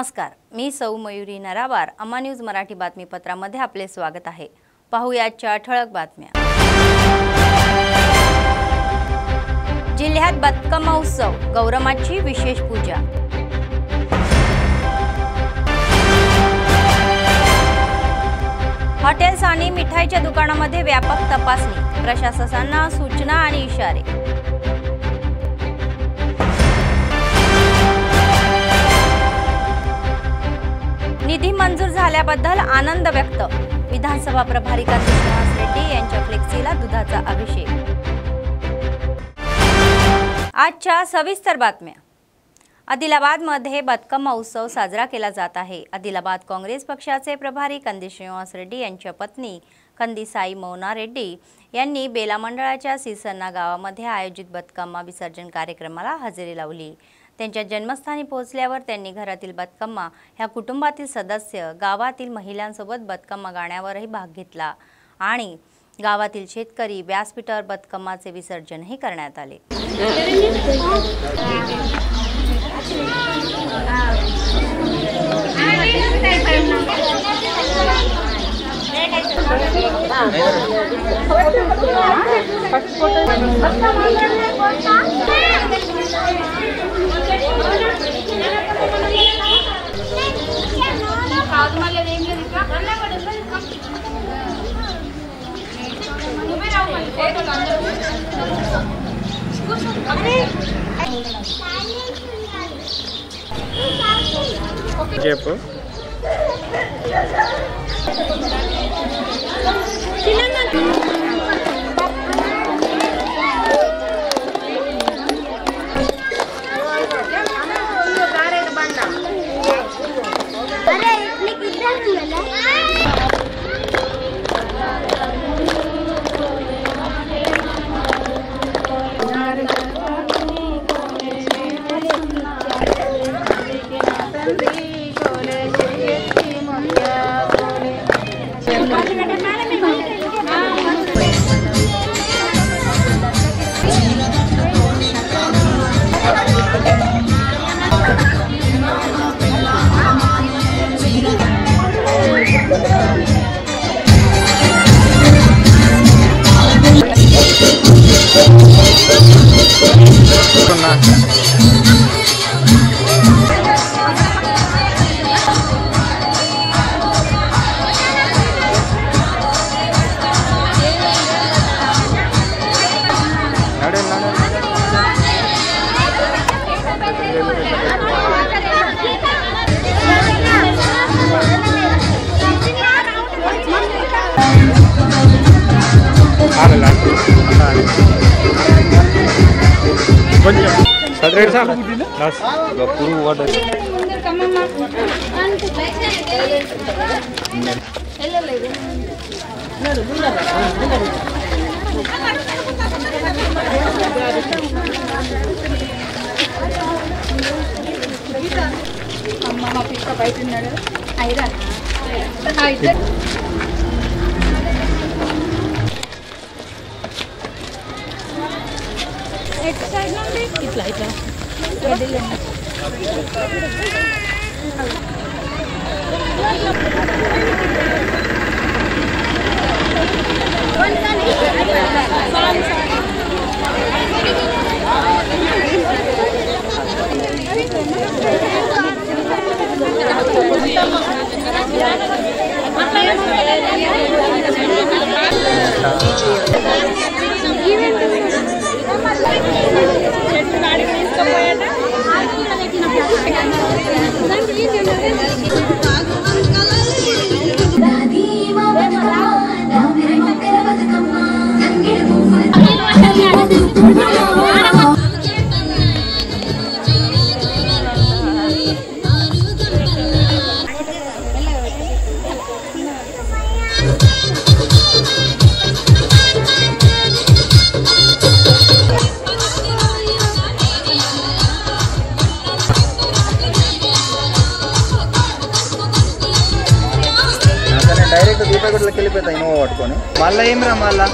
नमस्कार, मी सौ मयुरी नरावार। अम्मा न्यूज मराठी बातमीपत्रामध्ये आपले स्वागत आहे। पाहूयाच्या ठळक बातम्या। जिल्ह्यात बतकम्मा उत्सव, गौरमाची विशेष पूजा। हॉटेल्स आणि मिठाईच्या दुकानांमध्ये व्यापक तपासणी, प्रशासनाला सूचना आणि इशारे। निधी मंजूर झाल्याबद्दल आनंद व्यक्त, विधानसभा प्रभारी कांतिश्रीनिवास रेड्डी यांच्या फ्लेक्सीला दुधाचा अभिषेक। आजच्या सविस्तर बातम्या। आदिलाबादमध्ये बतकम्मा उत्सव साजरा केला जात आहे। आदिलाबाद काँग्रेस पक्षाचे प्रभारी कांतिश्रीनिवास रेड्डी यांच्या पत्नी कंदिसाई मौना रेड्डी यांनी बेला मंडळाच्या सिसन्ना गावामध्ये आयोजित बतकम्मा विसर्जन कार्यक्रमाला हजेरी लावली। त्यांच्या जन्मस्थानी पोहोचल्यावर त्यांनी घरातील बतकम्मा ह्या कुटुंबातील सदस्य, गावातील महिलांसोबत बतकम्मा गाण्यावरही भाग घेतला आणि गावातील शेतकरी व्यासपीठावर बतकम्माचे विसर्जनही करण्यात आले। డైరెక్ట్ దీపగొట్లకి వెళ్ళిపోతాయి ఇన్నోవా పట్టుకొని మళ్ళీ ఏం రా మళ్ళా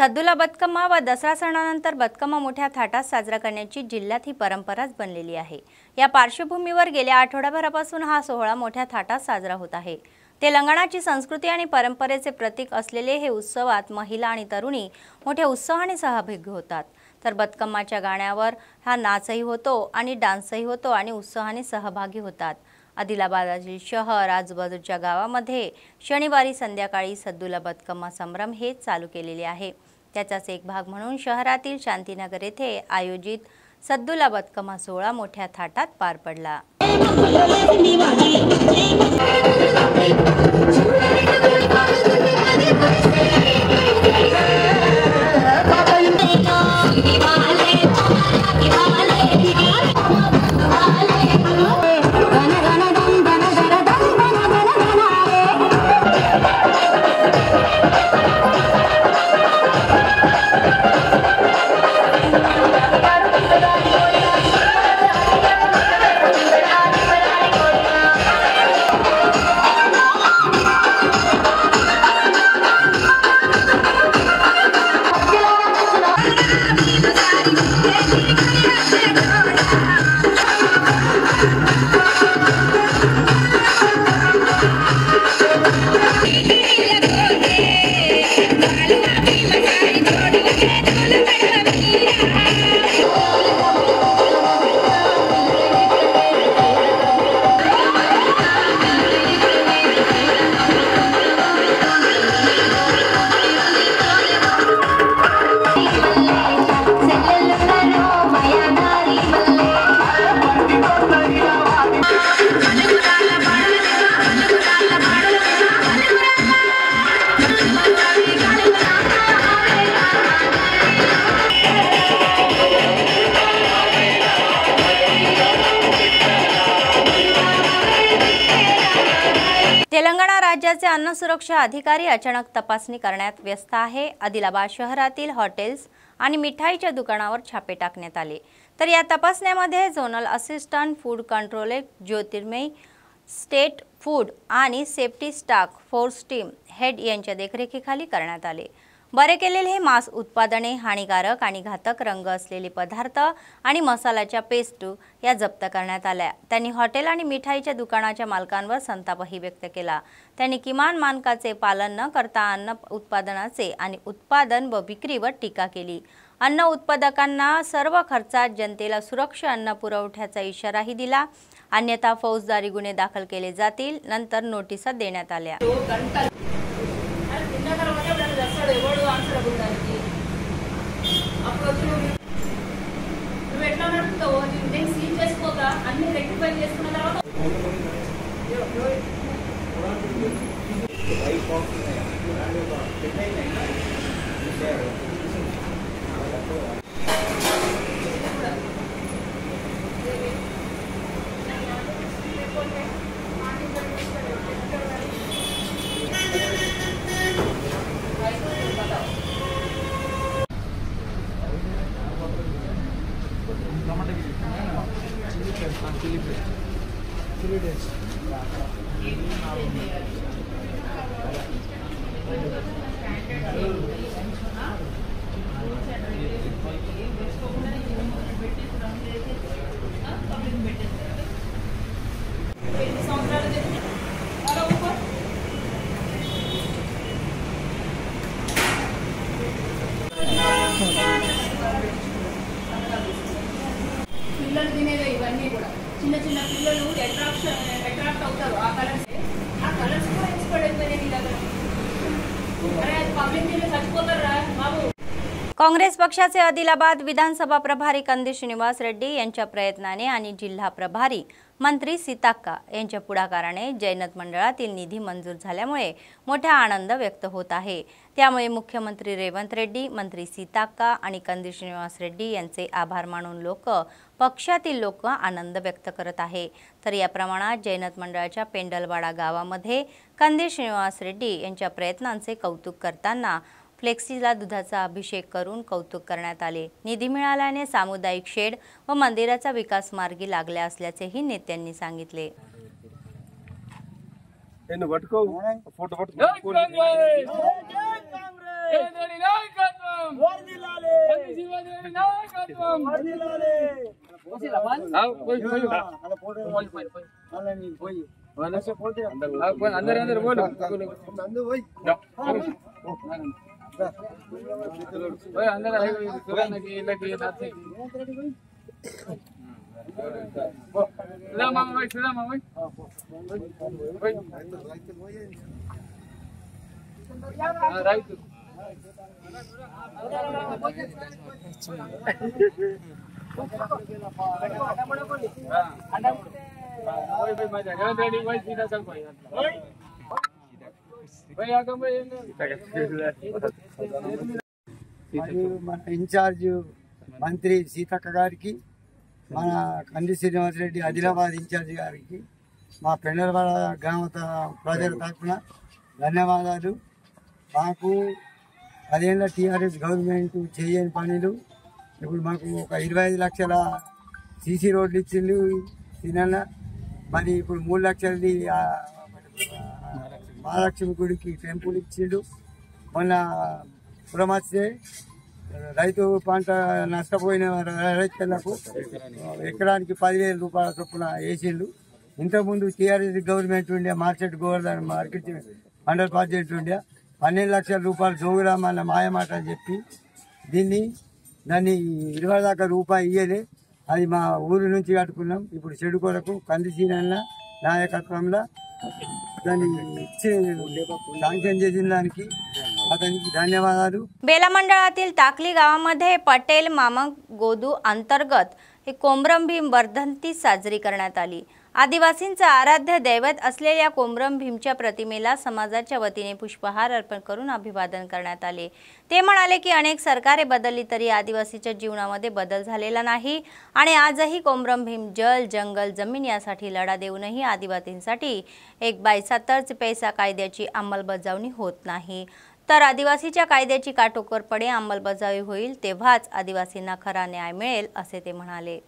सद्दुला बतकम्मा व दसरा सणानंतर बतकम्मा मोठ्या थाटात साजरा करण्याची जिल्ह्यात ही परंपराच बनलेली आहे। या पार्श्वभूमीवर गेल्या आठवड्याभरापासून हा सोहळा मोठ्या थाटात साजरा होत आहे। तेलंगणाची संस्कृती आणि परंपरेचे प्रतीक असलेले हे उत्सवात महिला आणि तरुणी मोठ्या उत्साहाने सहभागी होतात। तर बतकम्माच्या गाण्यावर हा नाचही होतो आणि डान्सही होतो आणि उत्साहाने सहभागी होतात। आदिलाबाद शहर आजूबाजूच्या गावामध्ये शनिवारी संध्याकाळी सद्दुला बतकम्मा संभ्रम हे चालू केलेले आहे। त्याचाच एक भाग म्हणून शहरातील शांतीनगर येथे आयोजित सद्दुला बतकम्मा सोहळा मोठ्या थाटात पार पडला। तेलंगणा राज्याचे अन्न सुरक्षा अधिकारी अचानक तपासणी करण्यात व्यस्त आहे। आदिलाबाद शहरातील हॉटेल्स आणि मिठाईच्या दुकानावर छापे टाकण्यात आले। तर या तपासण्यामध्ये zonal assistant food controller Jyotirmay state food आणि safety staff force team head यांच्या देखरेखीखाली करण्यात आले। बरे केलेले हे मांस उत्पादने, हानिकारक आणि घातक रंग असलेले पदार्थ आणि मसाल्याच्या पेस्ट या जप्त करण्यात आल्या। त्यांनी हॉटेल आणि मिठाईच्या दुकानाच्या मालकांवर संतापही व्यक्त केला। त्यांनी किमान मानकाचे पालन न करता अन्न उत्पादनाचे आणि उत्पादन व विक्रीवर टीका केली। अन्न उत्पादकांना सर्व खर्चात जनतेला सुरक्षित अन्न पुरवठ्याचा इशाराही दिला, अन्यथा फौजदारी गुन्हे दाखल केले जातील। नंतर नोटिसा देण्यात आल्या। పిల్లలు తినేవే ఇవన్నీ కూడా చిన్న చిన్న పిల్లలు అట్రాక్ట్ అవుతారు ఆ కలర్స్ కూడా ఎక్స్పర్ట్ అయిపోయినాయి నీ దగ్గర అరే పబ్లిక్ టీవీ చచ్చిపోతారా బాబు। काँग्रेस पक्षाचे आदिलाबाद विधानसभा प्रभारी कंदी श्रीनिवास रेड्डी यांच्या प्रयत्नाने आणि जिल्हा प्रभारी मंत्री सीताक्का यांच्या पुढाकाराने जैनत मंडळातील निधी मंजूर झाल्यामुळे मोठा आनंद व्यक्त होत आहे। त्यामुळे मुख्यमंत्री रेवंत रेड्डी, मंत्री सीताक्का आणि कंदी श्रीनिवास रेड्डी यांचे आभार मानून पक्षातील लोक आनंद व्यक्त करत आहे। तर या प्रमाणात जैनत मंडळाच्या पेंडलवाडा गावामध्ये कंदी श्रीनिवास रेड्डी यांच्या प्रयत्नांचे कौतुक करताना फ्लेक्सीला दुधाचा अभिषेक करून कौतुक करण्यात आले। निधी मिळाल्याने सामुदायिक शेड व मंदिराचा विकास मार्गी लागला असल्याचेही नेत्यांनी सांगितले। फोटो ఇన్ఛార్జ్ మంత్రి సీతక్క గారికి, మన కంది శ్రీనివాస్ రెడ్డి ఆదిలాబాద్ ఇన్ఛార్జ్ గారికి, మా పెండలవాడ గ్రామ ప్రజల తరఫున ధన్యవాదాలు. మాకు 10 ఏళ్ళ టీఆర్ఎస్ గవర్నమెంట్ చేయని పనులు ఇప్పుడు మాకు ఒక 25 లక్షల సీసీ రోడ్లు ఇచ్చిండు తినన్న. మరి ఇప్పుడు 3 లక్షలది మహాలక్ష్మి గుడికి టెంపుల్ ఇచ్చిండు. మొన్న పురమస్తే రైతు పంట నష్టపోయిన రైతులకు ఎకరానికి 10,000 రూపాయల చొప్పున వేసిండు. ఇంతకుముందు టీఆర్ఎస్ గవర్నమెంట్ ఉండే మార్కెట్ మండల ప్రెసిడెంట్ ఉండే 12 లక్షల రూపాయలు జోగురామన్న మాయమాట అని చెప్పి దాన్ని 20 దాకా రూపాయి ఇయ్యలే. అది మా ఊరి నుంచి కట్టుకున్నాం. ఇప్పుడు చెడు కొరకు కందిసీనన్న నాయకత్వంలో దాన్ని ఇచ్చి శాంక్షన్ చేసిన దానికి अतనికి धन्यवाद. बेला मंडळातील टाकली गावामध्ये पटेल मामा गोदू अंतर्गत हे कोमरम भीम वर्धंती साजरी करण्यात आली. आदिवासींचा आराध्य दैवत असलेल्या कोमरम भीमच्या प्रतिमेला समाजाच्या वतीने पुष्पहार अर्पण करून अभिवादन करण्यात आले. ते म्हणाले की अनेक सरकारे बदलली तरी आदिवासीच्या जीवनामध्ये बदल झालेला नाही आणि आजही कोमरम भीम जल जंगल जमीन यासाठी लढा देऊनही आदिवासींसाठी 1/7 पैसा कायद्याची अंमलबजावणी होत नाही. तर आदिवासीच्या कायद्याची काटेकोरपणे अंमलबजावणी होईल तेव्हाच आदिवासींना खरा न्याय मिळेल असे ते म्हणाले.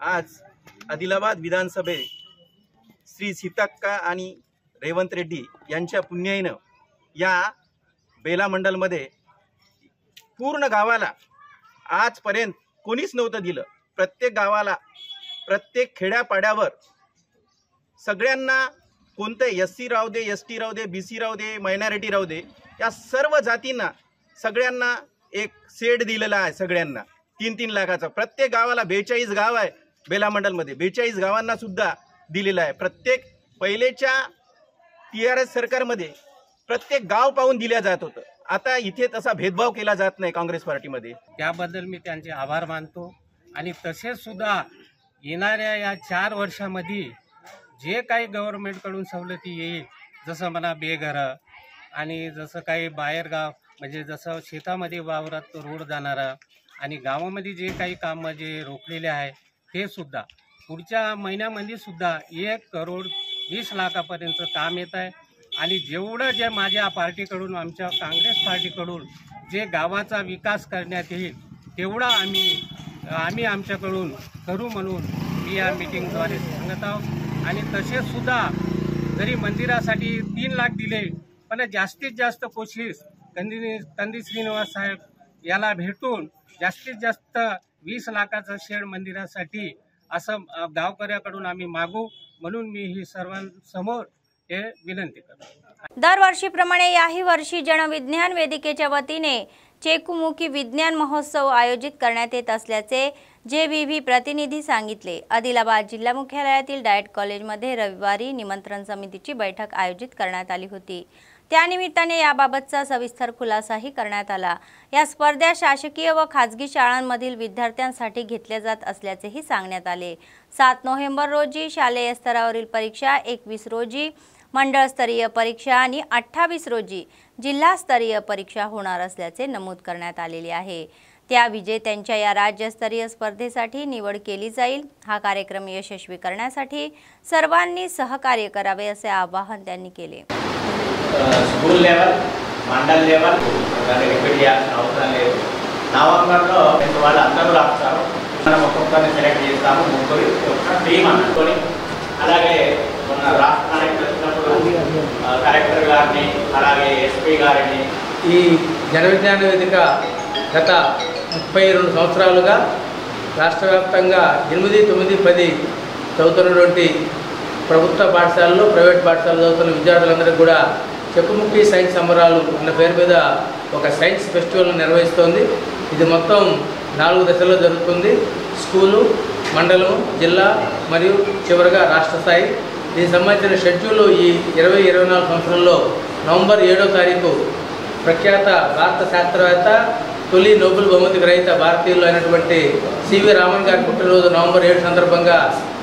आज आदिलाबाद विधानसभे श्री सीतक्का आणि रेवंत रेड्डी यांच्या पुण्याईनं या बेला मंडलमध्ये पूर्ण गावाला आजपर्यंत कोणीच नव्हतं दिलं. प्रत्येक गावाला प्रत्येक खेड्यापाड्यावर सगळ्यांना कोणते एससी राहू दे, एसटी राहू दे, बीसी राहू दे, मायनॉरिटी राहू दे, या सर्व जातींना सगळ्यांना एक सेट दिलेला आहे. सगळ्यांना 3-3 लाखाचा. प्रत्येक गावाला 42 गाव आहे बेला मंडलमध्ये. 42 गावांना सुद्धा दिलेला आहे. प्रत्येक पहिलेच्या टीआरएस सरकारमध्ये प्रत्येक गाव पाहून दिल्या जात होतं. आता इथे तसा भेदभाव केला जात नाही काँग्रेस पार्टीमध्ये. त्याबद्दल मी त्यांचे आभार मानतो. आणि तसेच सुद्धा येणाऱ्या या 4 वर्षामध्ये जे काही गव्हर्नमेंटकडून सवलती येईल, जसं म्हणा बेघरं आणि जसं काही बाहेरगाव म्हणजे जसं शेतामध्ये वावरात रोड जाणारा आणि गावामध्ये जे काही कामं जे रोखलेले आहे ते सुद्धा पुढच्या महिन्यामध्ये सुद्धा 1,20 लाखापर्यंत काम येत आहे. आणि जेवढं जे माझ्या पार्टीकडून आमच्या काँग्रेस पार्टीकडून जे गावाचा विकास करण्यात येईल तेवढा आम्ही आमच्याकडून करू म्हणून मी या मीटिंगद्वारे सांगत आहोत. आणि तसेच सुद्धा जरी मंदिरासाठी 3 लाख दिले पण जास्तीत जास्त कोशिश कंदी श्रीनिवास साहेब याला भेटून जास्तीत जास्त 20 लाखाचं शेड मंदिरासाठी असं गावकऱ्याकडून आम्ही मागू म्हणून मी ही सर्वांसमोर हे विनंती करतो. दरवर्षीप्रमाणे याही वर्षी जनविज्ञान वेदिकेच्या वतीने चेकुमुकी विज्ञान महोत्सव आयोजित करण्यात येत असल्याचे जेबीव्ही प्रतिनिधी सांगितले. आदिलाबाद जिल्हा मुख्यालयातील डायट कॉलेजमध्ये रविवारी निमंत्रण समितीची बैठक आयोजित करण्यात आली होती. त्यानिमित्ताने याबाबतचा सविस्तर खुलासाही करण्यात आला। या स्पर्धा शासकीय व खाजगी शाळांमधील विद्यार्थ्यांसाठी घेतल्या जात असल्याचेही सांगण्यात आले। 7 नोव्हेंबर रोजी शालेय स्तरावरील परीक्षा, 21 रोजी मंडळस्तरीय परीक्षा आणि 28 रोजी जिल्हास्तरीय परीक्षा होणार असल्याचे नमूद करण्यात आलेले आहे। त्या विजेत्यांच्या या राज्यस्तरीय स्पर्धेसाठी निवड केली जाईल। हा कार्यक्रम यशस्वी करण्यासाठी सर्वांनी सहकार्य करावे असे आवाहन त्यांनी केले। స్కూల్ లెవెల్ మండల్ లెవెల్ దాన్ని రిపీట్ చేయాల్సిన అవసరం లేదు। నవంబర్లో వాళ్ళందరూ రాస్తారు, మనం ఒక్కొక్కరిని సెలెక్ట్ చేస్తాము, ముగ్గురు ఒక టీమ్ అనుకొని। అలాగే మన రాష్ట్ర కలెక్టర్ వచ్చినప్పుడు కలెక్టర్ గారిని అలాగే ఎస్పీ గారిని ఈ జన విజ్ఞాన వేదిక గత 32 సంవత్సరాలుగా రాష్ట్ర వ్యాప్తంగా 8, 9, 10 చదువుతున్నటువంటి ప్రభుత్వ పాఠశాలలో ప్రైవేట్ పాఠశాలలో చదువుతున్న విద్యార్థులందరికీ కూడా చెక్కుముక్కి సైన్స్ సంబరాలు అన్న పేరు మీద ఒక సైన్స్ ఫెస్టివల్ నిర్వహిస్తోంది। ఇది మొత్తం 4 దశల్లో జరుగుతుంది। స్కూలు, మండలం, జిల్లా మరియు చివరిగా రాష్ట్ర స్థాయి। దీనికి సంబంధించిన షెడ్యూల్ ఈ 2024 సంవత్సరంలో నవంబర్ 7వ తారీఖు ప్రఖ్యాత భారత శాస్త్రవేత్త, తొలి నోబెల్ బహుమతి గ్రహీత భారతీయులు అయినటువంటి సివి రామన్ గారి పుట్టినరోజు నవంబర్ 7 సందర్భంగా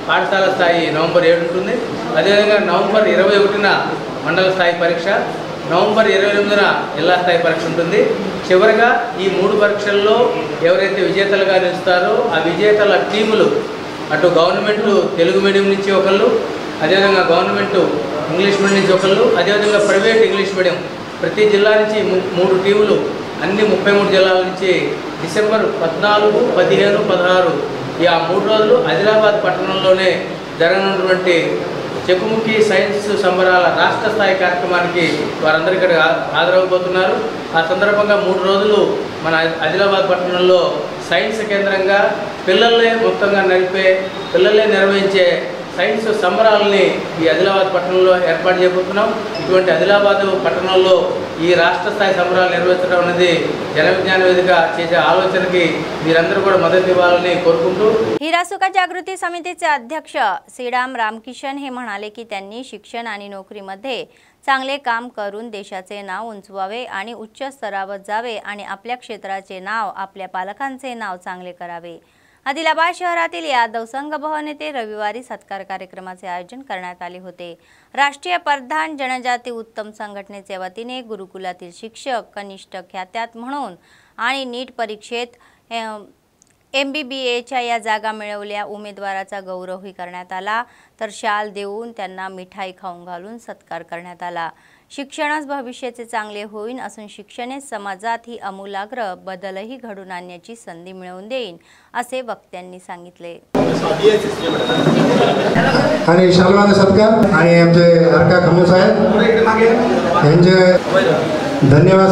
పాఠశాల స్థాయి నవంబర్ 7 ఉంటుంది। అదేవిధంగా నవంబర్ 21న మండల స్థాయి పరీక్ష, నవంబర్ 28న జిల్లా స్థాయి పరీక్ష ఉంటుంది। చివరిగా ఈ 3 పరీక్షల్లో ఎవరైతే విజేతలుగా నిలుస్తారో ఆ విజేతల టీములు అటు గవర్నమెంట్ తెలుగు మీడియం నుంచి ఒకళ్ళు, అదేవిధంగా గవర్నమెంట్ ఇంగ్లీష్ మీడియం నుంచి ఒకళ్ళు, అదేవిధంగా ప్రైవేట్ ఇంగ్లీష్ మీడియం ప్రతి జిల్లా నుంచి 3 టీములు అన్ని 33 జిల్లాల నుంచి డిసెంబర్ 14, 15, 16 ఈ 3 రోజులు ఆదిలాబాద్ పట్టణంలోనే జరగనున్నటువంటి చెక్కుముక్కి సైన్స్ సంబరాల రాష్ట్ర స్థాయి కార్యక్రమానికి వారందరూ ఇక్కడ హాజరవబోతున్నారు। ఆ సందర్భంగా 3 రోజులు మన ఆదిలాబాద్ పట్టణంలో సైన్స్ కేంద్రంగా పిల్లలే మొత్తంగా పిల్లలే నిర్వహించే సైన్స్ సంబరాలని ఈ ఆదిలాబాద్ పట్టణంలో ఏర్పాటు చేయబోతున్నాం। ఇటువంటి ఆదిలాబాద్ పట్టణంలో ఈ రాష్ట్ర స్థాయి సంబరాలు నిర్వహించడం అనేది జన విజ్ఞాన వేదిక చేసే ఆలోచనకి మీరందరూ కూడా మద్దతు ఇవ్వాలని కోరుకుంటూ हिरासुका जागृती समितीचे अध्यक्ष श्रीराम रामकिशन हे म्हणाले की त्यांनी शिक्षण आणि नोकरीमध्ये चांगले काम करून देशाचे नाव उंचवावे आणि उच्च स्तरावर जावे आणि आपल्या क्षेत्राचे नाव, आपल्या पालकांचे नाव चांगले करावे। आदिलाबाद शहरातील यादव संघ भवन येथे रविवारी सत्कार कार्यक्रमाचे आयोजन करण्यात आले होते। राष्ट्रीय प्रधान जनजाती उत्तम संघटनेच्या वतीने गुरुकुलातील शिक्षक कनिष्ठ ख्यात्यात म्हणून आणि नीट परीक्षेत MBBAच्या या जागा मिळवल्या उमेदवाराचा गौरवही करण्यात आला, तर शाल देऊन त्यांना मिठाई खाऊन घालून सत्कार करण्यात आला। शिक्षणच भविष्याचे चांगले होईल असून शिक्षणच समाजात ही आमूलाग्र बदलही घडून आणण्याची संधी मिळवून देईन असे वक्त्यांनी सांगितले। आणि शालवाने सत्कार आणि आमचे हरका खमू साहेब यांचे धन्यवाद।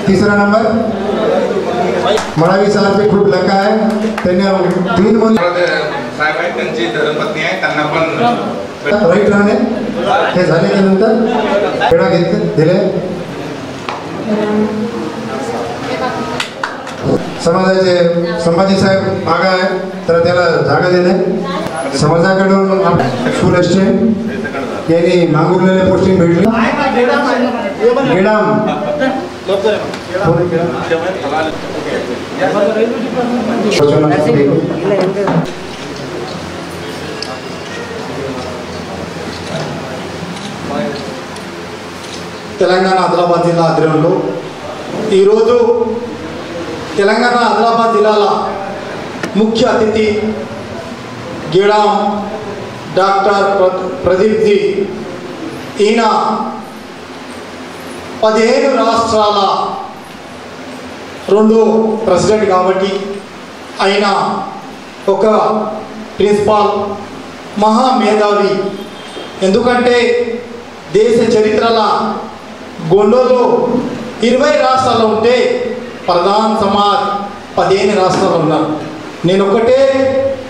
तिसरा नंबर मरावी साहेब खूप लका आहे, त्यांनी 3 मुली साहेब आहेत, त्यांची धर्मपत्नी आहे, त्यांना पण राईट राहणे हे झाल्याच्या नंतर पेढा दिले। समाजाचे संभाजी साहेब मागा आहे, तर त्याला जागा देणे। समाजाकडून सुरेशचे यांनी मागवलेले पोस्टिंग भेटली। गेडाम తెలంగాణ ఆదిలాబాద్ జిల్లా ఆధ్వర్యంలో ఈరోజు తెలంగాణ ఆదిలాబాద్ జిల్లాల ముఖ్య అతిథి గేడాం డాక్టర్ ప్రదీప్ జీ, ఈయన 15 రాష్ట్రాల 2 ప్రెసిడెంట్ కాబట్టి ఆయన ఒక ప్రిన్సిపాల్ మహామేధావి। ఎందుకంటే దేశ చరిత్రల గొండోలో 20 రాష్ట్రాలు ఉంటే ప్రధాన్ సమాజ్ 15 రాష్ట్రాలు ఉన్నారు। నేను ఒకటే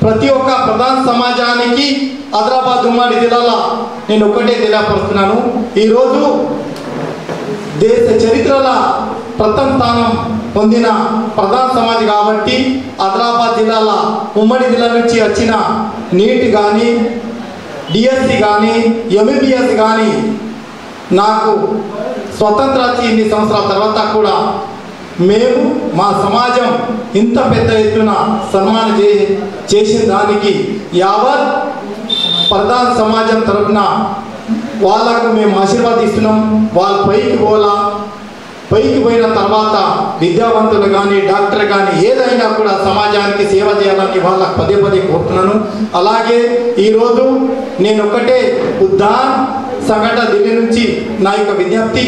ప్రతి ఒక్క ప్రధాన సమాజానికి ఆదిలాబాద్ ఉమ్మడి జిల్లాలో నేను ఒకటే తెలియపరుస్తున్నాను, ఈరోజు దేశ చరిత్రల ప్రథమ స్థానం పొందిన ప్రధాన సమాజ్ కాబట్టి ఆదిలాబాద్ జిల్లాల ఉమ్మడి జిల్లా నుంచి వచ్చిన నీట్ కానీ డిఎస్సి కానీ MBBS కానీ నాకు స్వతంత్రానికి ఇన్ని సంవత్సరాల తర్వాత కూడా మేము మా సమాజం ఇంత పెద్ద ఎత్తున సన్మానం చేసిన దానికి యావత్ ప్రధాన సమాజం తరఫున వాళ్ళకు మేము ఆశీర్వాదిస్తున్నాం. వాళ్ళు పైకి పోయిన తర్వాత విద్యావంతులు కానీ డాక్టర్ కానీ ఏదైనా కూడా సమాజానికి సేవ చేయాలని వాళ్ళకు పదే పదే కోరుతున్నాను. అలాగే ఈరోజు నేను ఒకటే ఉద్దాన్ సంఘటన ఢిల్లీ నుంచి నా యొక్క विज्ञप्ती.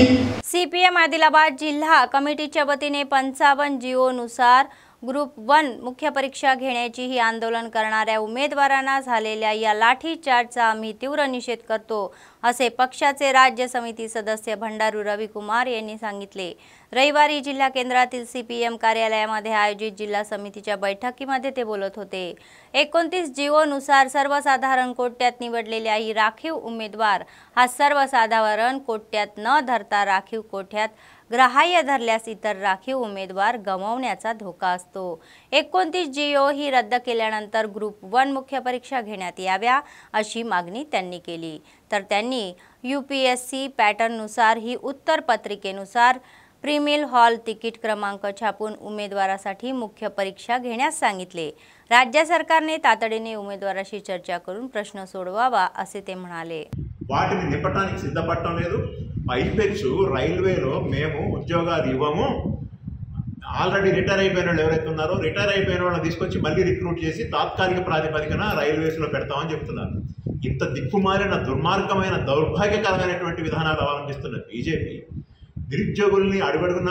सीपीएम आदिलाबाद जिल्हा कमिटीच्या वतीने 55 जीओनुसार ग्रुप 1 मुख्य परीक्षा घेण्याची ही आंदोलन करणाऱ्या उमेदवारांना झालेल्या या लाठीचार्जचा आम्ही तीव्र निषेध करतो असे पक्षाचे राज्य समिती सदस्य भंडारू रविकुमार यांनी सांगितले. रविवारी जिल्हा केंद्रातील सीपीएम कार्यालयामध्ये आयोजित जिल्हा समितीच्या बैठकीमध्ये ते बोलत होते. 29 जीओनुसार सर्वसाधारण कोट्यात निवडलेल्या ही राखीव उमेदवार हा सर्वसाधारण कोट्यात न धरता राखीव कोट्यात ग्राह्य धरल्यास इतर राखीव उमेदवार गमावण्याचा धोका असतो. 29 जीओ ही रद्द केल्यानंतर ग्रुप 1 मुख्य परीक्षा घेण्यात याव्या अशी मागणी त्यांनी केली. तर त्यांनी यूपीएससी पॅटर्ननुसार ही उत्तर पत्रिकेनुसार प्रीमिल हॉल तिकीट क्रमांक छापून उमेदवारासाठी मुख्य परीक्षा घेण्यास सांगितले. राज्य सरकारने तातडीने उमेदवाराशी चर्चा करून प्रश्न सोडवावा असे ते म्हणाले. వాటిని నింపడానికి సిద్ధపడటం లేదు. పైపెచ్చు రైల్వేలో మేము ఉద్యోగాలు ఇవ్వము, ఆల్రెడీ రిటైర్ అయిపోయిన వాళ్ళు ఎవరైతే ఉన్నారో రిటైర్ అయిపోయిన వాళ్ళని తీసుకొచ్చి మళ్ళీ రిక్రూట్ చేసి తాత్కాలిక ప్రాతిపదికన రైల్వేస్లో పెడతామని చెప్తున్నారు. ఇంత దిక్కుమాలిన దుర్మార్గమైన దౌర్భాగ్యకరమైనటువంటి విధానాలు అవలంబిస్తున్న బీజేపీ, నిరుద్యోగుల్ని అడుగడుగున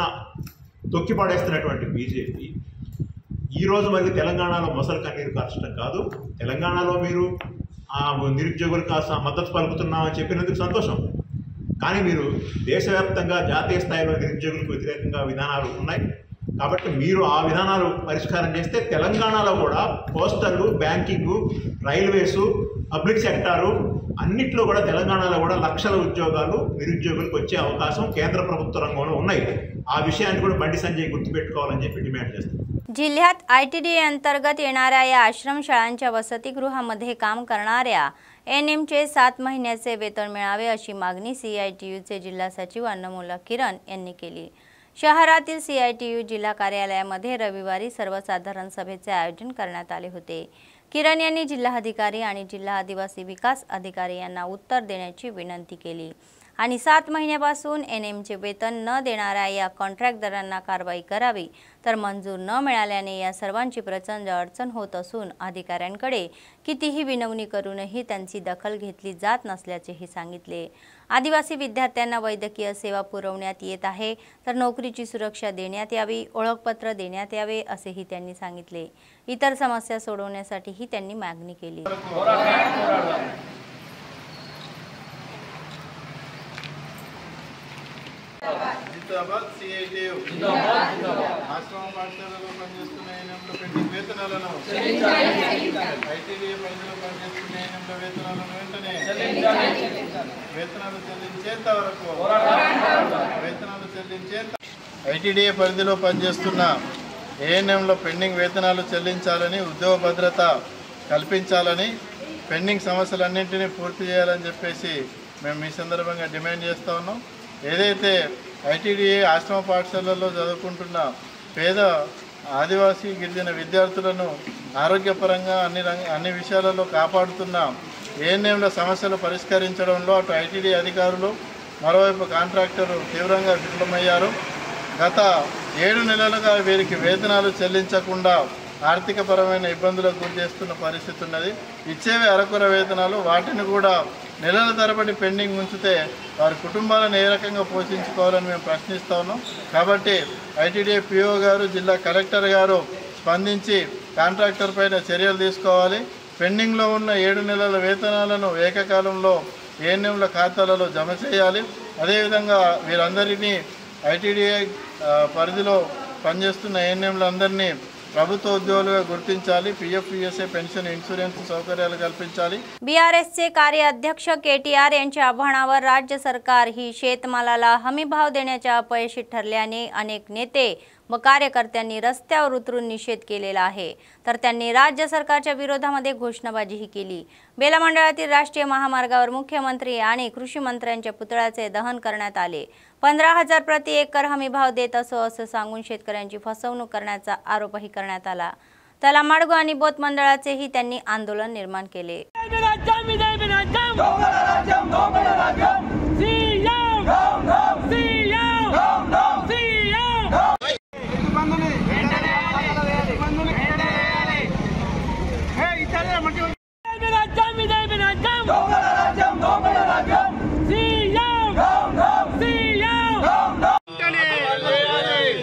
తొక్కిపడేస్తున్నటువంటి బీజేపీ ఈరోజు మళ్ళీ తెలంగాణలో మొసలు కన్నీరు కార్చడం కాదు. తెలంగాణలో మీరు నిరుద్యోగులకు మద్దతు పలుకుతున్నామని చెప్పినందుకు సంతోషం. కానీ మీరు దేశవ్యాప్తంగా జాతీయ స్థాయిలో నిరుద్యోగులకు వ్యతిరేకంగా విధానాలు ఉన్నాయి కాబట్టి మీరు ఆ విధానాలు పరిష్కారం చేస్తే తెలంగాణలో కూడా postal, banking, railways, public sector అన్నిట్లో కూడా తెలంగాణలో కూడా లక్షల ఉద్యోగాలు నిరుద్యోగులకు వచ్చే అవకాశం కేంద్ర ప్రభుత్వ రంగంలో ఉన్నాయి. ఆ విషయాన్ని కూడా బండి సంజయ్ గుర్తుపెట్టుకోవాలని చెప్పి డిమాండ్ చేస్తారు. जिल्ह्यात आयटीडीए अंतर्गत येणाऱ्या या आश्रमशाळांच्या वसतिगृहामध्ये काम करणाऱ्या एनएमचे 7 महिन्याचे वेतन मिळावे अशी मागणी सीआयटीयूचे जिल्हा सचिव अन्नमोला किरण यांनी केली. शहरातील सीआयटीयू जिल्हा कार्यालयामध्ये रविवारी सर्वसाधारण सभेचे आयोजन करण्यात आले होते. किरण यांनी जिल्हाधिकारी आणि जिल्हा आदिवासी विकास अधिकारी यांना उत्तर देण्याची विनंती केली आणि 7 महिन्यापासून एनएमचे वेतन न देणाऱ्या या कॉन्ट्रॅक्टदारांना कारवाई करावी. तर मंजूर न मिळाल्याने या सर्वांची प्रचंड अडचण होत असून अधिकाऱ्यांकडे कितीही विनवणी करूनही त्यांची दखल घेतली जात नसल्याचेही सांगितले. आदिवासी विद्यार्थ्यांना वैद्यकीय सेवा पुरवण्यात येत आहे तर नोकरीची सुरक्षा देण्यात यावी, ओळखपत्र देण्यात यावे असेही त्यांनी सांगितले. इतर समस्या सोडवण्यासाठीही त्यांनी मागणी केली. जिंदाबाद सीआईटीयू जिंदाबाद ఆశ్రమ పాఠశాలలో పనిచేస్తున్న ఏఎన్ఎంల పెండింగ్ వేతనాలను ఐటీడీఏ పరిధిలో పనిచేస్తున్న ఏఎన్ఎంల వేతనాలను వెంటనే వేతనాలు చెల్లించేంత వరకు ఐటీడీఏ పరిధిలో పనిచేస్తున్న ఏఎన్ఎంల పెండింగ్ వేతనాలు చెల్లించాలని, ఉద్యోగ భద్రత కల్పించాలని, పెండింగ్ సమస్యలన్నింటినీ పూర్తి చేయాలని చెప్పేసి మేము ఈ సందర్భంగా డిమాండ్ చేస్తూ ఉన్నాం. ఏదైతే ఐటీడీఏ ఆశ్రమ పాఠశాలల్లో చదువుకుంటున్న పేద ఆదివాసీ గిరిజన విద్యార్థులను ఆరోగ్యపరంగా అన్ని విషయాలలో కాపాడుతున్న ఏఎన్ఎంల సమస్యలు పరిష్కరించడంలో అటు ఐటీడీ అధికారులు, మరోవైపు కాంట్రాక్టరు తీవ్రంగా విఫలమయ్యారు. గత 7 నెలలుగా వీరికి వేతనాలు చెల్లించకుండా ఆర్థికపరమైన ఇబ్బందులకు గురి చేస్తున్న పరిస్థితి ఉన్నది. ఇచ్చేవి అరకొర వేతనాలు, వాటిని కూడా నెలల తరబడి పెండింగ్ ఉంచితే వారి కుటుంబాలను ఏ రకంగా పోషించుకోవాలని మేము ప్రశ్నిస్తూ ఉన్నాం. కాబట్టి ఐటీడీఏ పిఓ గారు, జిల్లా కలెక్టర్ గారు స్పందించి కాంట్రాక్టర్ పైన చర్యలు తీసుకోవాలి. పెండింగ్లో ఉన్న 7 నెలల వేతనాలను ఏకకాలంలో ఏఎన్ఎంల ఖాతాలలో జమ చేయాలి. అదేవిధంగా వీరందరినీ ఐటీడీఏ పరిధిలో పనిచేస్తున్న ఏఎన్ఎంలందరినీ ప్రభుత్వ उद्योगाలుగా గుర్తించాలి. पीएफ पीएसए पेन्शन इन्शुरन्स सौकर्याలు कल्पिंచాలి. बीआरएसचे कार्याध्यक्ष केटीआर यांच्या आव्हानावर राज्य सरकार ही शेतमालाला हमीभाव देण्याच्या अपयशी ठरल्याने अनेक नेते व कार्यकर्त्यांनी रस्त्यावर उतरून निषेध केलेला आहे, तर त्यांनी राज्य सरकारच्या विरोधामध्ये घोषणाबाजीही केली। बेला मंडळातील राष्ट्रीय महामार्गावर मुख्यमंत्री आणि कृषी मंत्र्यांच्या पुतळ्याचे दहन करण्यात आले। 15,000 प्रति एकर हमी भाव देत असं सांगून शेतकऱ्यांची फसवणूक करण्याचा आरोपही करण्यात आला। त्याला माडगो आणि बोत मंडळाचेही त्यांनी आंदोलन निर्माण केले।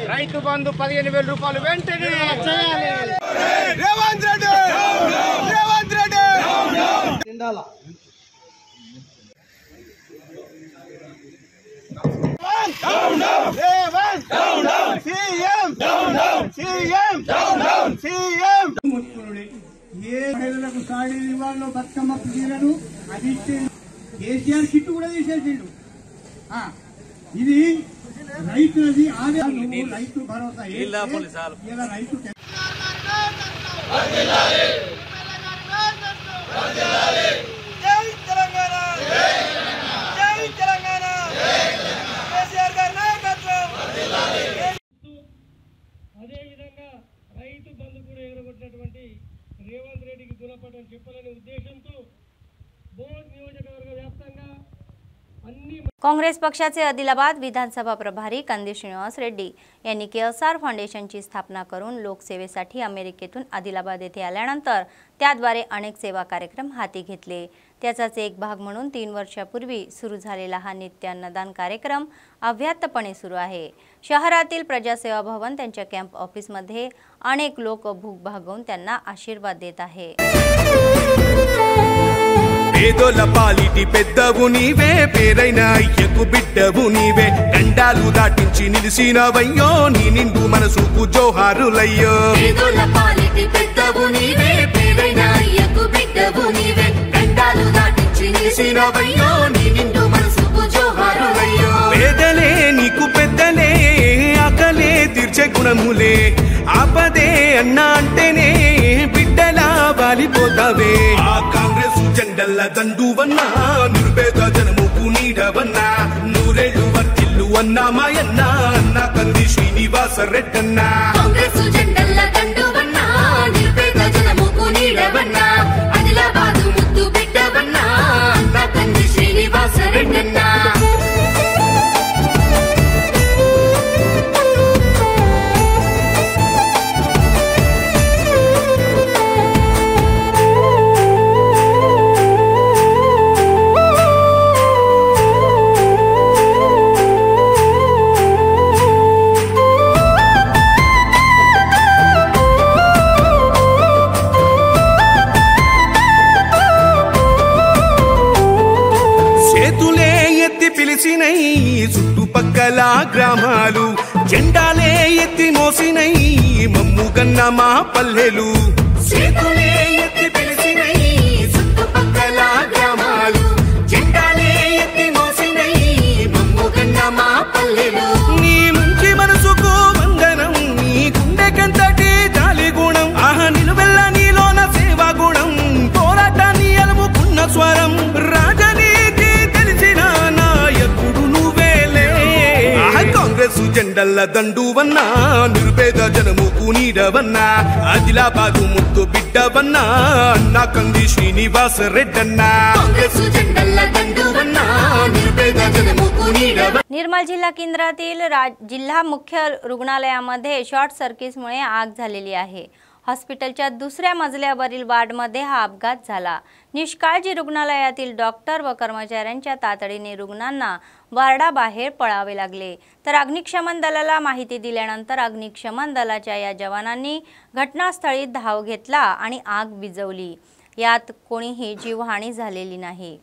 రైతు బంధు 15,000 రూపాయలు వెంటనే చేయాలి। రేవంత్ రెడ్డి తిండాల ఏ మహిళలకు సాడీలు ఇవ్వాలో బతుకమ్మ చీరలు అది కేసీఆర్ కిట్టు కూడా తీసేసిండు। ఇది రైతులది ఆదాయం రైతు భరోసా రైతు అదేవిధంగా రైతు బంధు కూడా ఎగరగొట్టినటువంటి రేవంత్ రెడ్డికి గుణపటం చెప్పాలనే ఉద్దేశంతో బోధ్ నియోజకవర్గ వ్యాప్తంగా काँग्रेस पक्षाचे आदिलाबाद विधानसभा प्रभारी कंदी श्रीनिवास रेड्डी यांनी केएसआर फाउंडेशनची स्थापना करून लोकसेवेसाठी अमेरिकेतून आदिलाबाद येथे आल्यानंतर त्याद्वारे अनेक सेवा कार्यक्रम हाती घेतले। त्याचाच एक भाग म्हणून 3 वर्षापूर्वी सुरू झालेला हा नित्य अन्नदान कार्यक्रम अव्याहतपणे सुरू आहे। शहरातील प्रजासेवा भवन त्यांच्या कॅम्प ऑफिसमध्ये अनेक लोक भूक भागवून त्यांना आशीर्वाद देत आहे। పేదోల పాలిటి పెద్దవు నీవే పేరైన అయ్యకు బిడ్డవు నీవే గండాలు దాటించి నిలిసినవయ్యో నీ నిండు మనసుకు జోహారులయ్యో పేదోల పాలిటి పెద్దవు నీవే పేరైన అయ్యకు బిడ్డవు నీవే గండాలు దాటించి నిలిసినవయ్యో నీ నిండు మనసుకు జోహారులయ్యో పేదలే నీకు పెద్దలే ఆకలే తీర్చే గుణములే ఆపదే అన్న అంటేనే బిడ్డలా వాలిపోతావే ఆ కాంగ్రెస్ జెండల్ల దండువన్నా నిర్భేద జనముకు నీడవన్నా నూరేళ్లు వర్తిల్లు అన్నా మాయన్న అన్న కంది శ్రీనివాస రెడ్డన్నా కాంగ్రెస్ జెండల్ల దండువన్నా నిర్భేద జనముకు నీడవన్నా ఆదిలాబాదు ముద్దు బిడ్డవన్నా అన్న కంది శ్రీనివాస రెడ్డన్నా చుట్టుపక్కల గ్రామాలు జెండాలే ఎత్తి మోసినై మమ్ముగన్న మా పల్లెలు చేతులే ఎత్తి పిలిచినై చుట్టుపక్కల గ్రామాలు జెండాలే ఎత్తి మోసినై మమ్ముగన్న మా పల్లెలు నీ మంచి మనసుకు వందనం నీ గుండెకంతటి జాలి గుణం ఆహా నిలువెల్ల నీలోన సేవా గుణం పోరాటాన్ని అలుముకున్న స్వరం రాజనీతి తెలిసిన నాయకుడు నువ్వేలే కాంగ్రెస్ జెండల్ల దండువన్నా నిర్భేద జనముకు నీడవన్నా ఆదిలాబాదు ముద్దు బిడ్డవన్నా అన్న కంది శ్రీనివాస రెడ్డన్నా काँग्रेस जెండల్ల దండువన్నా నిర్భేద జనముకు నీడవన్నా निर्मल जिल्हा केंद्रातील जिल्हा मुख्य रुग्णालयामध्ये शॉर्ट सर्किटमुळे आग झालेली आहे। हॉस्पिटलच्या दुसऱ्या मजल्यावरील वार्डमध्ये हा अपघात झाला। निष्काळजी रुग्णालयातील डॉक्टर व कर्मचाऱ्यांच्या तातडीने रुग्णांना वार्डाबाहेर पळावे लागले, तर अग्निशमन दलाला माहिती दिल्यानंतर अग्निशमन दलाच्या या जवानांनी घटनास्थळी धाव घेतला आणि आग विझवली। यात कोणीही जीवहानी झालेली नाही।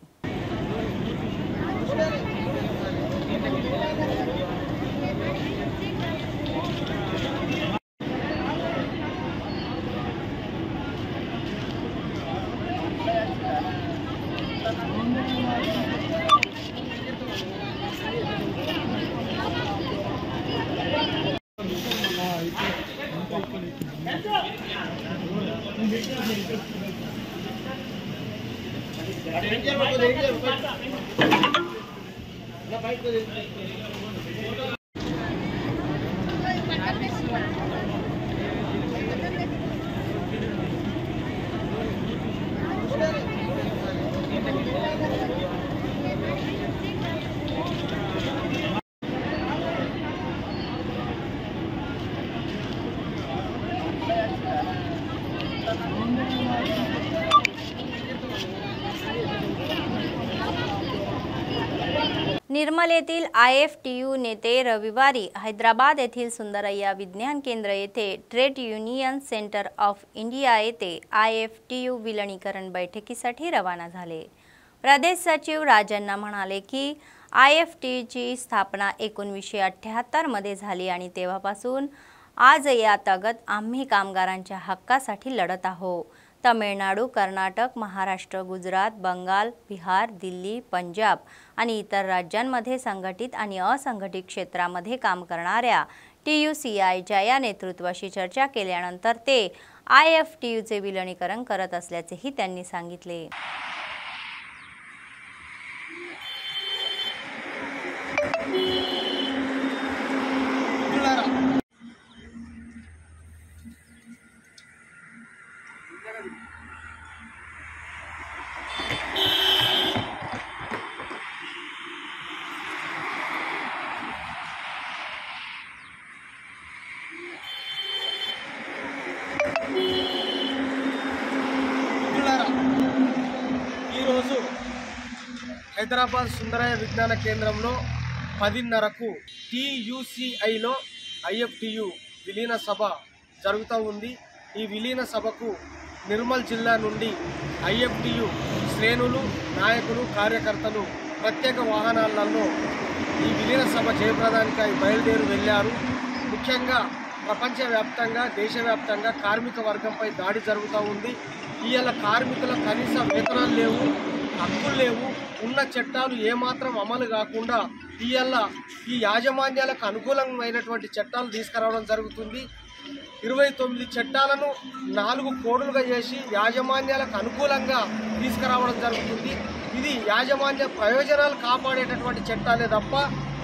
निर्मल येथील IFTU नेते रविवारी हैदराबाद येथील सुंदरय्या विज्ञान केंद्र येथे trade union centre of India येथे IFTU विलीनीकरण बैठकीसाठी रवाना झाले। प्रदेश सचिव राजन्ना म्हणाले की IFTUची स्थापना 1978 मध्ये झाली आणि तेव्हापासून आज या तगत आम्ही कामगारांच्या हक्कासाठी लढत आहोत। तमिळनाडू, कर्नाटक, महाराष्ट्र, गुजरात, बंगाल, बिहार, दिल्ली, पंजाब आणि इतर राज्यांमध्ये संघटित आणि असंघटित क्षेत्रामध्ये काम करणाऱ्या TUCIच्या या नेतृत्वाशी चर्चा केल्यानंतर ते IFTUचे विलीनीकरण करत असल्याचेही त्यांनी सांगितले। హైదరాబాద్ సుందరయ్య విజ్ఞాన కేంద్రంలో 10:30కు TUCIలో IFTU విలీన సభ జరుగుతూ ఉంది। ఈ విలీన సభకు నిర్మల్ జిల్లా నుండి IFTU శ్రేణులు, నాయకులు, కార్యకర్తలు ప్రత్యేక వాహనాలలో ఈ విలీన సభ జయప్రదానికై బయలుదేరి వెళ్ళారు। ముఖ్యంగా ప్రపంచవ్యాప్తంగా, దేశవ్యాప్తంగా కార్మిక వర్గంపై దాడి జరుగుతూ ఉంది। ఇవాళ కార్మికుల కనీస వేతనాలు లేవు, హక్కులు లేవు, ఉన్న చట్టాలు ఏమాత్రం అమలు కాకుండా ఇవాళ ఈ యాజమాన్యాలకు అనుకూలమైనటువంటి చట్టాలు తీసుకురావడం జరుగుతుంది। 29 చట్టాలను 4 కోడులుగా చేసి యాజమాన్యాలకు అనుకూలంగా తీసుకురావడం జరుగుతుంది। ఇది యాజమాన్య ప్రయోజనాలు కాపాడేటటువంటి చట్టాలే తప్ప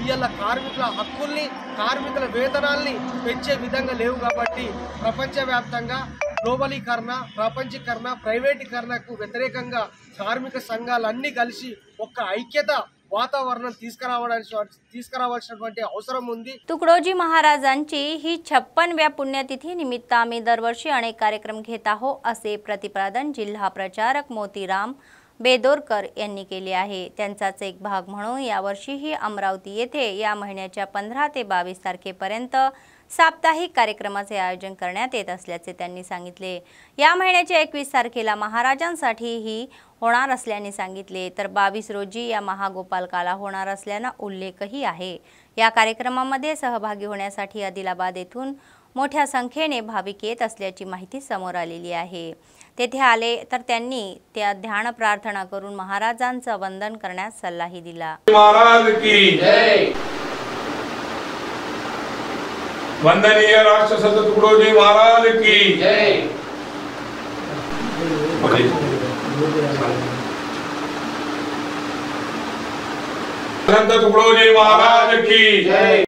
ఇవాళ కార్మికుల హక్కుల్ని, కార్మికుల వేతనాల్ని పెంచే విధంగా లేవు। కాబట్టి ప్రపంచవ్యాప్తంగా గ్లోబలీకరణ, ప్రపంచీకరణ, ప్రైవేటీకరణకు వ్యతిరేకంగా కార్మిక సంఘాలన్నీ కలిసి ఒక ఐక్యత वातावरण తీసుకురావాల్సినటువంటి అవసరం ఉంది। तुकडोजी महाराजांची ही 56व्या पुण्यतिथी निमित्त आम्ही दरवर्षी अनेक कार्यक्रम घेत आहोत असे प्रतिपादन जिल्हा प्रचारक मोतीराम बेदोरकर यांनी केले आहे। त्यांचाच एक भाग म्हणून यावर्षीही अमरावती येथे या महिन्याच्या 15 ते 22 तारखेपर्यंत साप्ताहिक कार्यक्रमाचे आयोजन करण्यात येत असल्याचे त्यांनी सांगितले। या महिन्याच्या 21 तारखेला महाराजांसाठीही होणार असल्याने सांगितले, तर 22 रोजी या महागोपालकाला होणार असल्याने उल्लेखही आहे। या कार्यक्रमामध्ये सहभागी होण्यासाठी आदिलाबाद येथून मोठ्या संख्येने भाविक येत असल्याची माहिती समोर आलेली आहे। तेथे आले तर त्यांनी त्या ध्यान प्रार्थना करून महाराजांचे वंदन करण्यास सल्लाही दिला। महाराज की जय। वंदनीय राष्ट्रसंत तुकडोजी महाराज की जय। संत तुकडोजी महाराज की जय।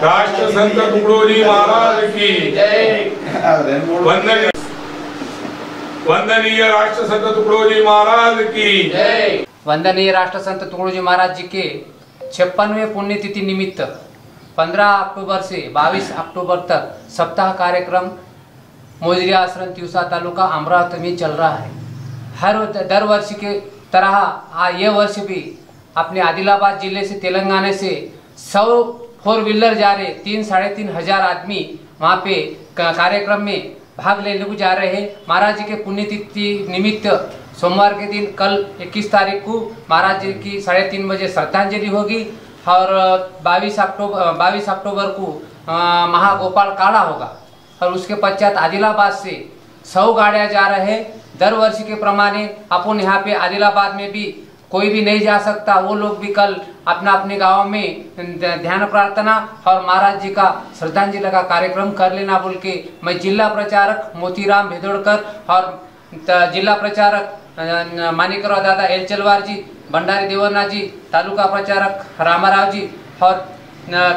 राष्ट्रसंत तुकडोजी महाराज की जय। वंदनीय राष्ट्रसंत तुकडोजी महाराज की जय। वंदनीय राष्ट्रसंत तुकडोजी महाराज जी के 56वें पुण्यतिथि निमित्त 15 अक्टूबर से 22 अक्टूबर तक सप्ताह कार्यक्रम मोजरी आश्रम तिवसा तालुका अमरावती में चल रहा है। हर दर वर्ष के तरह ये वर्ष भी अपने आदिलाबाद जिले से, तेलंगाना से 100 4 व्हीलर जा रहे 3-3.5 हजार आदमी वहाँ पे कार्यक्रम में भाग लेने को जा रहे हैं। महाराज जी के पुण्यतिथि निमित्त सोमवार के दिन कल 21 तारीख को महाराज जी की 3:30 बजे श्रद्धांजलि होगी और 22 अक्टूबर को महागोपाल काला होगा और उसके पश्चात आदिलाबाद से 100 गाड़ियाँ जा रहे हैं। दर वर्ष के प्रमाणे अपन यहाँ पे आदिलाबाद में भी कोई भी नहीं जा सकता, वो लोग भी कल अपना अपने गाँव में ध्यान प्रार्थना और महाराज जी का श्रद्धांजलि का कार्यक्रम कर लेना बोल के मैं जिला प्रचारक मोतीराम बेदोरकर और जिला प्रचारक मानिकराव दादा एलचलवार जी, भंडारी देवरनाथ जी, तालुका प्रचारक रामाराव जी और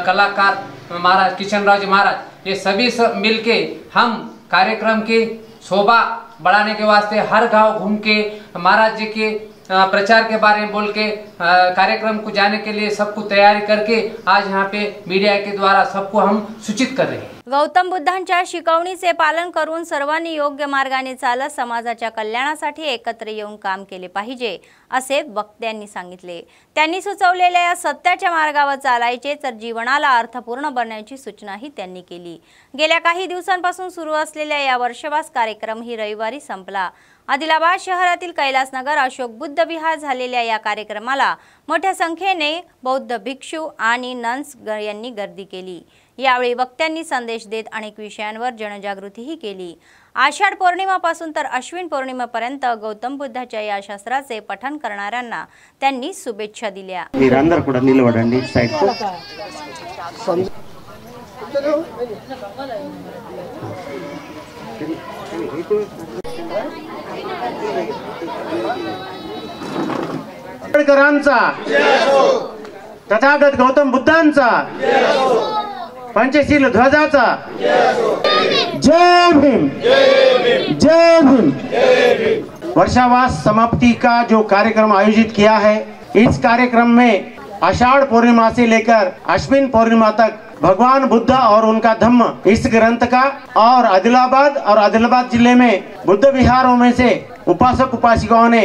कलाकार महाराज किशनराव जी महाराज, ये सभी मिलके हम कार्यक्रम की शोभा बढ़ाने के वास्ते हर गांव घूम के महाराज जी के प्रचार के बारे में बोल के कार्यक्रम को जाने के लिए सबको तैयारी करके आज यहाँ पे मीडिया के द्वारा सबको हम सूचित कर रहे हैं। गौतम बुद्धांच्या शिकवणीचे पालन करून सर्वांनी योग्य मार्गाने चालत समाजाच्या कल्याणासाठी एकत्र येऊन काम केले पाहिजे असे वक्त्यांनी सांगितले। त्यांनी सुचवलेल्या या सत्याच्या मार्गावर चालायचे तर जीवनाला अर्थपूर्ण बनण्याची सूचनाही त्यांनी केली। गेल्या काही दिवसांपासून सुरू असलेल्या या वर्षवास कार्यक्रम ही रविवारी संपला। आदिलाबाद शहरातील कैलासनगर अशोक बुद्ध विहार झालेल्या या कार्यक्रमाला मोठ्या संख्येने बौद्ध भिक्षू आणि नन्स यांनी गर्दी केली। यावेळी वक्त्यांनी संदेश देत अनेक विषयांवर जनजागृतीही केली। आषाढ पौर्णिमापासून तर अश्विन पौर्णिमेपर्यंत गौतम बुद्धाच्या या शास्त्राचे पठण करणाऱ्यांना त्यांनी शुभेच्छा दिल्या। మీరందరూ కూడా నిలబడండి సైడ్ కు। आंबेडकरांचा तथागत गौतम बुद्धांचा पंचशील ध्वजाचा जय भीम जय भीम। वर्षावास समाप्ति का जो कार्यक्रम आयोजित किया है, इस कार्यक्रम में आषाढ़ पूर्णिमा से लेकर अश्विन पूर्णिमा तक भगवान बुद्ध और उनका धम्म इस ग्रंथ का और आदिलाबाद जिले में बुद्ध विहारों में से उपासक उपासिकाओं ने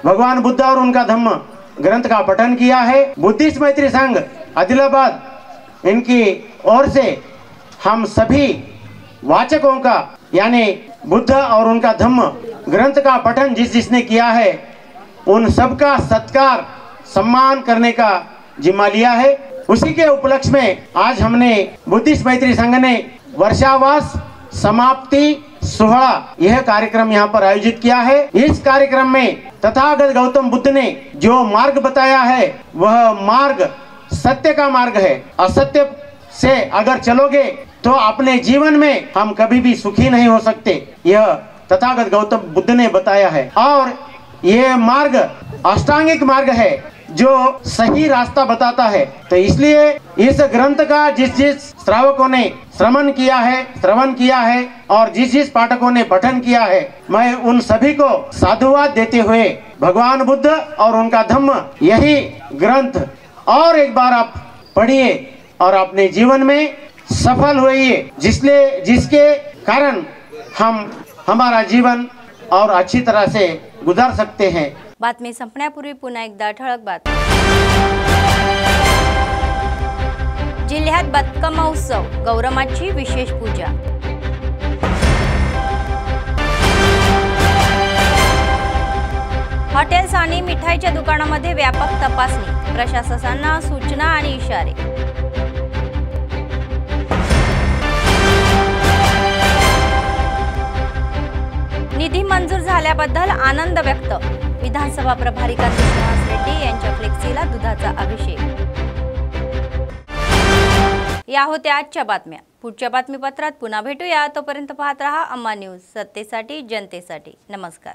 भगवान बुद्ध और उनका धम्म ग्रंथ का पठन किया है। बुद्धिस्ट मैत्री संघ आदिलाबाद इनकी ओर से हम सभी वाचकों का यानी बुद्ध और उनका धम्म ग्रंथ का पठन जिसने किया है, उन सबका सत्कार सम्मान करने का जिम्मा लिया है। उसी के उपलक्ष्य में आज हमने बुद्धिस्ट मैत्री संघ ने वर्षावास समाप्ति सोहळा यह कार्यक्रम यहाँ पर आयोजित किया है। इस कार्यक्रम में तथागत गौतम बुद्ध ने जो मार्ग बताया है वह मार्ग सत्य का मार्ग है। असत्य से अगर चलोगे तो अपने जीवन में हम कभी भी सुखी नहीं हो सकते, यह तथागत गौतम बुद्ध ने बताया है। और यह मार्ग अष्टांगिक मार्ग है जो सही रास्ता बताता है। तो इसलिए इस ग्रंथ का जिस श्रावकों ने श्रवण किया है और जिस पाठकों ने पठन किया है, मैं उन सभी को साधुवाद देते हुए भगवान बुद्ध और उनका धम्म यही ग्रंथ और एक बार आप पढ़िए और अपने जीवन में सफल होइए, जिसके कारण हम हमारा जीवन और अच्छी तरह से गुजार सकते हैं। बातमी संपण्यापूर्वी पुन्हा एकदा ठळक बातमी। जिल्ह्यात बतकम महोत्सव, गौरमाची विशेष पूजा। हॉटेल्स आणि मिठाईच्या दुकानांमध्ये व्यापक तपासणी, प्रशासनाला सूचना आणि इशारे। निधी मंजूर झाल्याबद्दल आनंद व्यक्त, विधानसभा प्रभारी कंदिश्वास रेड्डी यांच्या फ्लेक्सीला दुधाचा अभिषेक। या होत्या आजच्या बातम्या। पुढच्या बातमीपत्रात पुन्हा भेटूया, तोपर्यंत पाहत रहा अम्मा न्यूज, सत्तेसाठी जनतेसाठी। नमस्कार।